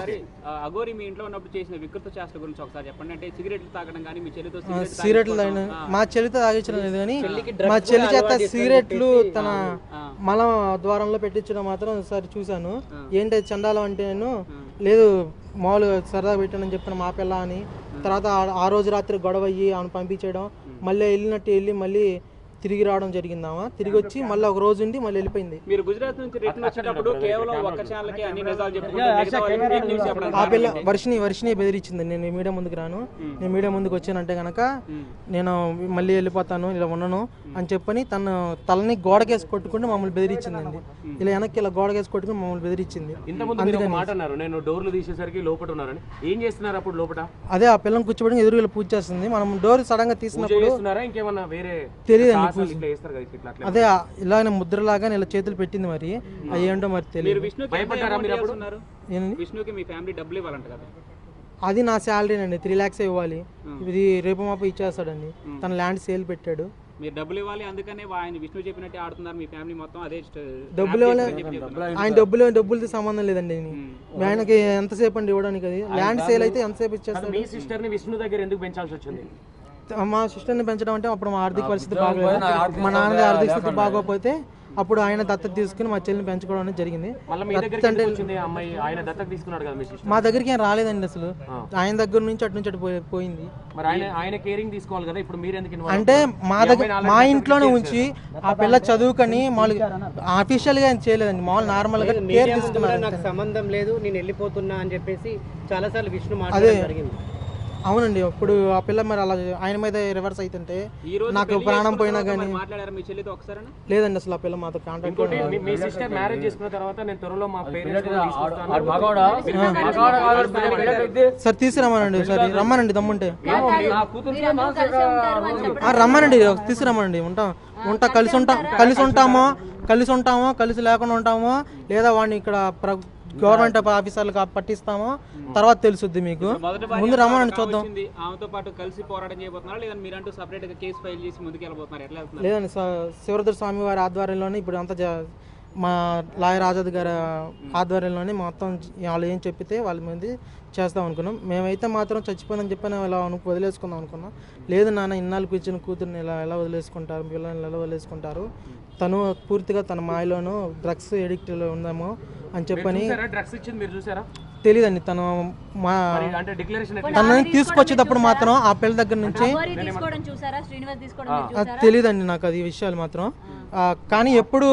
ఒకసారి అఘోరి మీ ఇంట్లో ఉన్నప్పుడు చేసిన వికృత చేష్టల గురించి ఒకసారి చెప్పండి. అంటే సిగరెట్లు తాగడం కానీ మీ చెల్లితో సిగరెట్లు తాగిన మా చెల్లితో తాగించడం లేదు, కానీ మా చెల్లి చేత సిగరెట్లు తన మల ద్వారంలో పెట్టించడం మాత్రం ఒకసారి చూశాను. ఏంటి చండాలం అంటే నేను లేదు మామూలుగా సరదా పెట్టానని చెప్పిన మా పిల్ల అని. తర్వాత ఆ రోజు రాత్రి గొడవ అయ్యి ఆమెను పంపించేయడం, మళ్ళీ వెళ్ళి మళ్ళీ తిరిగి రావడం జరిగిందామా. తిరిగి వచ్చి మళ్ళీ ఒక రోజు ఉండి మళ్ళీ వెళ్ళిపోయింది. మీరు గుజరాత్ నుంచి రిటర్న్ వచ్చేటప్పుడు కేవలం ఒక ఛానల్కి అన్ని నిజాలు చెప్పుకుంటూ ఆ పిల్ల వర్షిని బెదిరించింది. నేను మీడియా ముందుకు రాను, నేను మీడియా ముందుకు వచ్చానంటే కనుక నేను మళ్ళీ వెళ్ళిపోతాను, ఇలా ఉండను అని చెప్పని తను తలని గోడకేసి కొట్టుకుంటూ మమ్మల్ని బెదిరించిందండి. ఇలా వెనక్కి ఇలా గోడకేసి కొట్టుకుని మమ్మల్ని బెదిరించింది. అదే ఆ పిల్లని కూర్చోబెట్టి ఎదురు పూజ చేస్తుంది. మనం డోర్ సడన్ గా తీసినప్పుడు తెలియదండి. అదే ఇలానే ముద్రలాగా ఇలా చేతులు పెట్టింది, మరి అవి ఏంటో మరి తెలియదు. అది నా శాలరీనండి, 3 lakhs ఇవ్వాలి. ఇది రేపు మాపు ఇచ్చేస్తాడండి. తన ల్యాండ్ సేల్ పెట్టాడు. మీరు డబ్బులు ఇవ్వాలి, అందుకనే ఆయన విష్ణు చెప్పినట్టే ఆడుతున్నారు మీ ఫ్యామిలీ మొత్తం. అదే డబ్బులు ఆయన డబ్బులతో సంబంధం లేదండి. ఆయనకి ఎంతసేపు అండి ఇవ్వడానికి? అది ల్యాండ్ సేల్ అయితే ఎంతసేపు ఇచ్చేస్తారు. మీ సిస్టర్ ని విష్ణు దగ్గర ఎందుకు పెంచాల్సి వచ్చింది? మా సిస్టర్ని పెంచడం అంటే అప్పుడు మా ఆర్థిక పరిస్థితి బాగోలేదు. మా నాన్నగారి ఆర్థిక స్థితి బాగోకపోతే అప్పుడు ఆయన దత్తత తీసుకుని మా చెల్లిని పెంచుకోవడం అనేది జరిగింది. మా దగ్గరికి ఏం రాలేదండి అసలు. ఆయన దగ్గర నుంచి అటు పోయింది. అంటే మా దగ్గర మా ఇంట్లోనే ఉంచి ఆ పిల్ల చదువుకొని మామూలుగా అఫీషియల్ గా ఏం చేయలేదండి. మామూలు నార్మల్ గా కేర్ తీసుకున్నారు. నాకు సంబంధం లేదు, నేను వెళ్ళిపోతున్నా అని చెప్పేసి చాలా సార్లు విష్ణు మాట్లాడడం జరిగింది. అవునండి. అప్పుడు ఆ పిల్ల మరి అలా ఆయన మీద రివర్స్ అవుతుంటే నాకు ప్రాణం పోయినా కానీ లేదండి అసలు. ఆ పిల్ల మాతో కాంటాక్ట్ సార్ తీసుకురమ్మనండి. సరే రమ్మనండి, దమ్ముంటే రమ్మనండి, తీసుకురమ్మనండి. కలిసి ఉంటామో కలిసి లేకుండా ఉంటామో, లేదా వాడిని ఇక్కడ గవర్నమెంట్ ఆఫీసర్లకు పట్టిస్తామో తర్వాత తెలుసుద్ది మీకు. ముందు రమ్మని చూద్దాం. లేదండి, శివరుద్ర స్వామి వారి ఆధ్వర్యంలోనే ఇప్పుడు అంతా మా లాయర్ ఆజాద్ గారి ఆధ్వర్యంలోనే మొత్తం వాళ్ళు ఏం చెప్పితే వాళ్ళ మీద చేస్తాం అనుకున్నాం. మేమైతే మాత్రం చచ్చిపోయిందని చెప్పని ఇలా వదిలేసుకుందాం అనుకున్నాం. లేదు నాన్న, ఇన్నాళ్ళకు ఇచ్చిన కూతుర్ని ఎలా వదిలేసుకుంటారు, పిల్లల్ని ఎలా వదిలేసుకుంటారు, తను పూర్తిగా తన మాయలోనూ డ్రగ్స్ ఎడిక్ట్ ఉందేమో అని చెప్పని తెలియదండి. తనని తీసుకొచ్చేటప్పుడు మాత్రం ఆ పిల్ల దగ్గర నుంచి తెలియదండి నాకు అది విషయాలు మాత్రం. కానీ ఎప్పుడు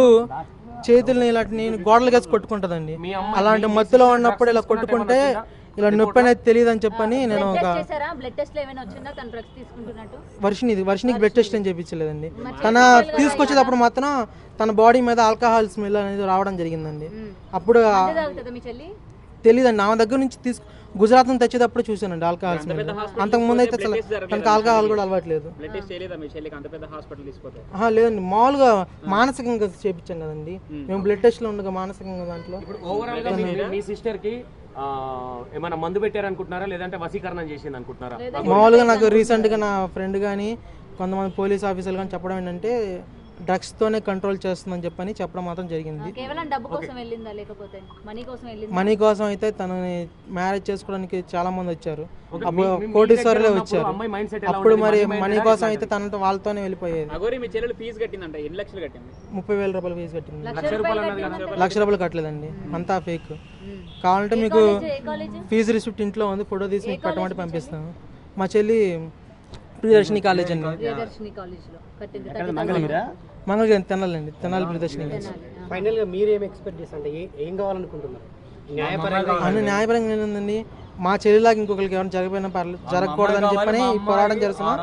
చేతుల్ని ఇలాంటి నేను గోడలు వేసి కొట్టుకుంటుందండి. అలాంటి మత్తులో ఉన్నప్పుడు ఇలా కొట్టుకుంటే ఇలా నొప్పి అనేది తెలియదు అని చెప్పని నేను ఒక వర్షినికి బ్లడ్ టెస్ట్ అని చేయించలేదండి. తన తీసుకొచ్చేటప్పుడు మాత్రం తన బాడీ మీద ఆల్కహాల్ స్మెల్ అనేది రావడం జరిగిందండి. అప్పుడు తెలియదండి. ఆమె దగ్గర నుంచి గుజరాత్ నుంచి తెచ్చేటప్పుడు చూసానండి ఆల్కహాల్ స్మెల్. అంతకుముందు అయితే అసలు తనకు ఆల్కహాల్ కూడా అలవాట్లేదు. లేదండి, మామూలుగా మానసికంగా చేయించాం కదండి మేము. బ్లడ్ టెస్ట్ లో ఉండగా మానసికంగా దాంట్లో ఏమైనా మందు పెట్టారనుకుంటున్నారా, లేదంటే వశీకరణ చేసింది అనుకుంటున్నారా? మామూలుగా నాకు రీసెంట్ గా నా ఫ్రెండ్ కానీ కొంతమంది పోలీస్ ఆఫీసర్లు కానీ చెప్పడం ఏంటంటే డ్రగ్స్ తోనే కంట్రోల్ చేస్తుందని చెప్పని చెప్పడం మాత్రం జరిగింది. మనీ కోసం అయితే తనని మ్యారేజ్ చేసుకోవడానికి చాలా మంది వచ్చారు. అప్పుడు కోటీశ్వరులే వచ్చారు. అప్పుడు మరి మనీ కోసం అయితే తనతో వాళ్ళతోనే వెళ్ళిపోయేది. 30,000 రూపాయలు ఫీజు కట్టింది. 1,00,000 రూపాయలు కట్టలేదండి, అంతా ఫేక్. కావాలంటే మీకు ఫీజు రిసిప్ట్ ఇంట్లో ఉంది, ఫోటో తీసి మీకు కట్టమంటే పంపిస్తాను. మా చెల్లి ప్రియదర్శిని కాలేజ్ అండి, మంగళగిరి తెనాలండి, తెనాలి ప్రియదర్శిని. ఫైనల్ గా మీరు ఏం ఎక్స్పెక్ట్ చేస్తారంటే ఏం కావాలనుకుంటున్నారు? న్యాయపరంగా ఏంటండి, మా చెల్లిలాగా ఇంకొకరికి ఎవరైనా జరిగిపోయినా పర్లేదు, జరగకూడదని చెప్పని పోరాటం చేస్తున్నాం.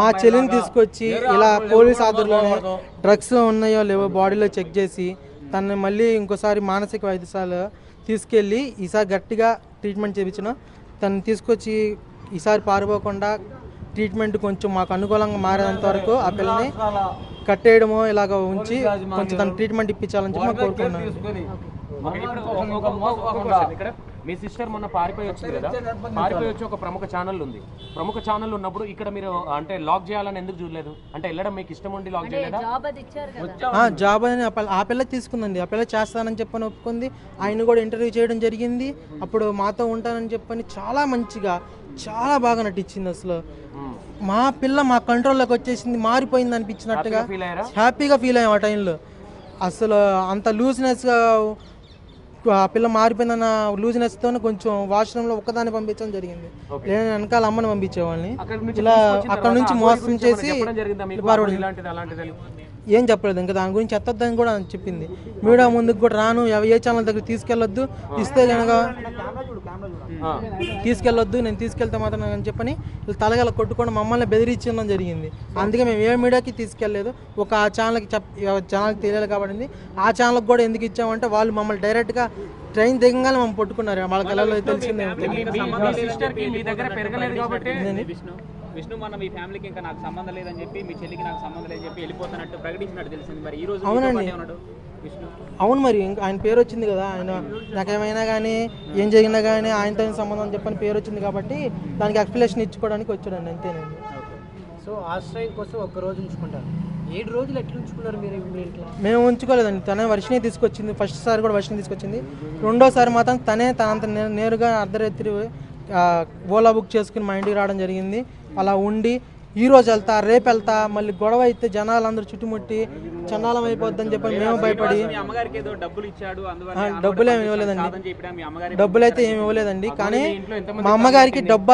మా చెల్లిని తీసుకొచ్చి ఇలా పోలీస్ ఆధ్వర్యంలోనే డ్రగ్స్ ఉన్నాయో లేవో బాడీలో చెక్ చేసి తనని మళ్ళీ ఇంకోసారి మానసిక వైద్యశాల తీసుకెళ్ళి ఈసారి గట్టిగా ట్రీట్మెంట్ చేయించిన తనని తీసుకొచ్చి ఈసారి పారిపోకుండా ట్రీట్మెంట్ కొంచెం మాకు అనుకూలంగా మారేంత వరకు ఆ పిల్లని కట్టేయడమో ఇలాగ ఉంచి కొంచెం తన ట్రీట్మెంట్ ఇప్పించాలని చెప్పి కోరుకున్నాను. మీ సిస్టర్ మొన్న పారిపోయి వచ్చింది కదా, పారిపోయి వచ్చి ఒక ప్రముఖ ఛానల్ ఉంది. ప్రముఖ ఛానల్ ఉన్నప్పుడు ఇక్కడ మీరు అంటే లాక్ చేయాలని ఎందుకు చూడలేదు? అంటే వెళ్ళడం మీకు ఇష్టం ఉండి లాక్ చేయలేదా? జాబ్ అని ఆ పిల్ల తీసుకుందండి. ఆ పిల్ల చేస్తానని చెప్పని ఒప్పుకుంది. ఆయన కూడా ఇంటర్వ్యూ చేయడం జరిగింది. అప్పుడు మాతో ఉంటానని చెప్పని చాలా మంచిగా చాలా బాగా నటించింది. అసలు మా పిల్ల మా కంట్రోల్లోకి వచ్చేసింది, మారిపోయింది అనిపించినట్టుగా హ్యాపీగా ఫీల్ అయ్యాం ఆ టైంలో. అసలు అంత లూజ్నెస్గా ఆ పిల్ల మారిపోయిందన్న లూజ్నెస్తో కొంచెం వాష్రూమ్లో ఒక్కదాన్ని పంపించడం జరిగింది. నేను వెనకాల అమ్మని పంపించేవాళ్ళని. ఇలా అక్కడ నుంచి మోసం చేసి ఏం చెప్పలేదు. ఇంకా దాని గురించి ఎత్తొద్దని కూడా చెప్పింది. మీడియా ముందుకు కూడా రాను, ఏ ఛానల్ దగ్గర తీసుకెళ్ళొద్దు, ఇస్తే కనుక తీసుకెళ్ళొద్దు, నేను తీసుకెళ్తే మాత్రం అని చెప్పని తలగల కొట్టుకొని మమ్మల్ని బెదిరించడం జరిగింది. అందుకే మేము ఏ మీడియాకి తీసుకెళ్ళలేదు. ఒక ఆ ఛానల్కి ఛానల్కి తెలియాలి కాబట్టి ఆ ఛానల్కి కూడా ఎందుకు ఇచ్చామంటే వాళ్ళు మమ్మల్ని డైరెక్ట్గా ట్రైన్ దిగంగానే మమ్మల్ని పట్టుకున్నారు. వాళ్ళకి ఎలా తెలిసిందే. విష్ణు మన మీ ఫ్యామిలీకి ఇంకా నాకు సంబంధం లేదని చెప్పి, మీ చెల్లికి నాకు సంబంధం లేదని చెప్పి వెళ్ళిపోతున్నట్టు ప్రకటించినట్టు తెలిసింది. మరి ఈ రోజు అవునండి, విష్ణు అవును. మరి ఇంకా ఆయన పేరు వచ్చింది కదా, ఆయన నాకేమైనా కానీ ఏం జరిగినా కానీ ఆయనతో సంబంధం అని చెప్పని పేరు వచ్చింది కాబట్టి దానికి ఎక్స్ప్లెనేషన్ ఇచ్చుకోవడానికి వచ్చాడండి, అంతేనండి. సో ఆశ్రయం కోసం ఒక్క రోజు ఉంచుకుంటారు. 7 రోజులు ఎట్లా ఉంచుకున్నారు మీరు మీ ఇంట్లో? మేము ఉంచుకోలేదండి. తనే వర్షిని తీసుకొచ్చింది. ఫస్ట్ సారి కూడా వర్షిని తీసుకొచ్చింది. రెండోసారి మాత్రం తనంత నేరుగా అర్ధరాత్రి ఓలా బుక్ చేసుకుని మా ఇంటికి రావడం జరిగింది. అలా ఉండి ఈ రోజు వెళ్తా, రేపు వెళ్తా, మళ్ళీ గొడవ అయితే జనాలు అందరూ చుట్టుముట్టి చండాలం అయిపోద్దని చెప్పి మేము భయపడి డబ్బులు ఏమి ఇవ్వలేదండి. డబ్బులు అయితే ఏమి ఇవ్వలేదండి. కానీ మా అమ్మగారికి డబ్బు